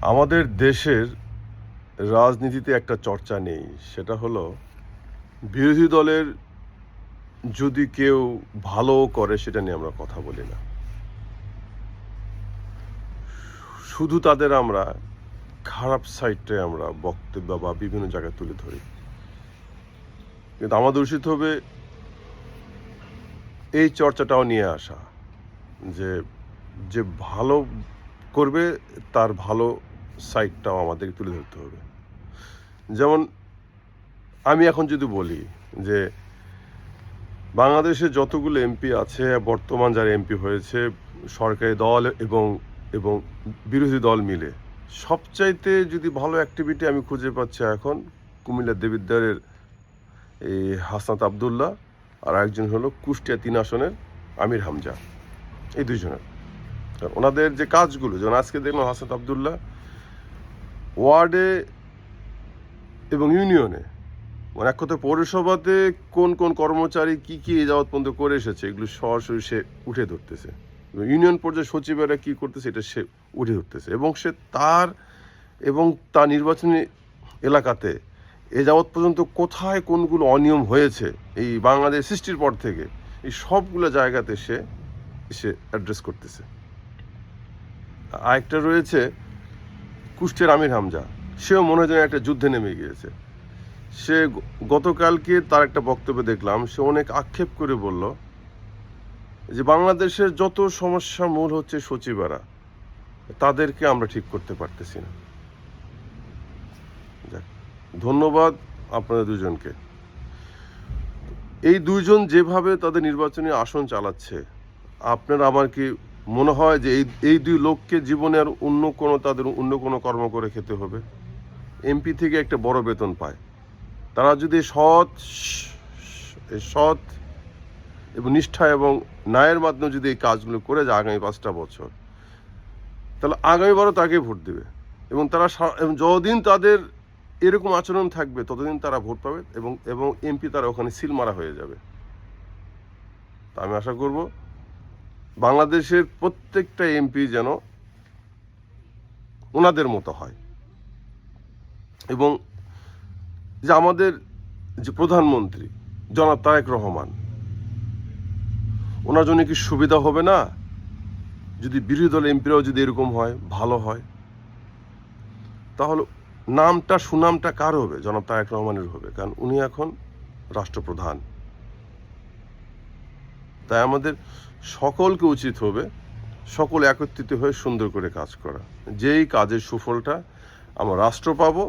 আমাদের দেশের রাজনীতিতে একটা চর্চা নেই, সেটা হলো বিরোধী দলের যদি কেউ ভালো করে সেটা নিয়ে আমরা কথা বলি না, শুধু তাদের আমরা খারাপ সাইডটাই আমরা বক্তব্য বা বিভিন্ন জায়গায় তুলে ধরি। কিন্তু আমাদের উচিত হবে এই চর্চাটাও নিয়ে আসা, যে যে ভালো করবে তার ভালো সাইডটাও আমাদেরকে তুলে ধরতে হবে। যেমন আমি এখন যদি বলি যে বাংলাদেশে যতগুলো এমপি আছে, বর্তমান যারা এমপি হয়েছে সরকারি দল এবং এবং বিরোধী দল মিলে, সবচাইতে যদি ভালো অ্যাক্টিভিটি আমি খুঁজে পাচ্ছি এখন কুমিল্লা দেবিদ্বারের এই হাসনাত আবদুল্লাহ, আর একজন হলো কুষ্টিয়া ৩ আসনের আমির হামজা। এই দুইজনের ওনাদের যে কাজগুলো, যেমন আজকে দেখলাম হাসনাত আবদুল্লাহ ওয়ার্ডে এবং ইউনিয়নে, মানে এক কথায় পৌরসভাতে কোন কোন কর্মচারী কি কি এই যাবৎ পর্যন্ত করে এসেছে এগুলো সরাসরি সে উঠে ধরতেছে। ইউনিয়ন পর্যায়ে সচিবেরা কি করতেছে এটা সে উঠে ধরতেছে, এবং সে তার নির্বাচনী এলাকাতে এ যাবৎ পর্যন্ত কোথায় কোনগুলো অনিয়ম হয়েছে এই বাংলাদেশ সৃষ্টির পর থেকে এই সবগুলো জায়গাতে সে অ্যাড্রেস করতেছে। আরেকটা রয়েছে কুষ্টিয়ার আমির হামজা, সেও মনে হয় যেন একটা যুদ্ধে নেমে গিয়েছে। সে গতকালকে তার একটা বক্তব্য দেখলাম, সে অনেক আক্ষেপ করে বলল যে বাংলাদেশের যত সমস্যা মূল হচ্ছে সচিবেরা, তাদেরকে আমরা ঠিক করতে পারতেছি না। যাক, ধন্যবাদ আপনাদের দুজনকে। এই দুইজন যেভাবে তাদের নির্বাচনী আসন চালাচ্ছে, আপনার আমার কি মনে হয় যে এই দুই লোককে জীবনে আর তাদের অন্য কোনো কর্ম করে খেতে হবে? এমপি থেকে একটা বড় বেতন পায়, তারা যদি সৎ এবং নিষ্ঠা এবং ন্যায়ের মাধ্যমে যদি এই কাজগুলো করে যায় আগামী 5টা বছর, তাহলে আগামীবারও তাকে ভোট দেবে, এবং তারা যতদিন তাদের এরকম আচরণ থাকবে ততদিন তারা ভোট পাবে, এবং এমপি তারা ওখানে সিল মারা হয়ে যাবে। তা আমি আশা করব বাংলাদেশের প্রত্যেকটা এমপি যেন ওনাদের মতো হয়, এবং যে আমাদের যে প্রধানমন্ত্রী জনাব তারেক রহমান, ওনার জন্য কি সুবিধা হবে না যদি বিরোধী দল এমপিরাও যদি এরকম হয়, ভালো হয়? তাহলে সুনামটা কার হবে? জনাব তারেক রহমানের হবে, কারণ উনি এখন রাষ্ট্রপ্রধান। তাই আমাদের সকলকে উচিত হবে সকল একত্রিত হয়ে সুন্দর করে কাজ করা, যেই কাজের সুফলটা আমরা রাষ্ট্র পাবো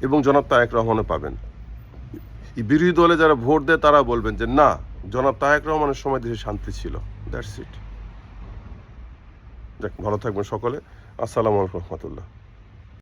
এবং জনাব তারেক রহমানও পাবেন। এই বিরোধী দলে যারা ভোট দেয় তারা বলবেন যে না, জনাব তারেক রহমানের সময় দেশে শান্তি ছিল। That's it. ভালো থাকবেন সকলে। আসসালামু আলাইকুম রহমতুল্লাহ।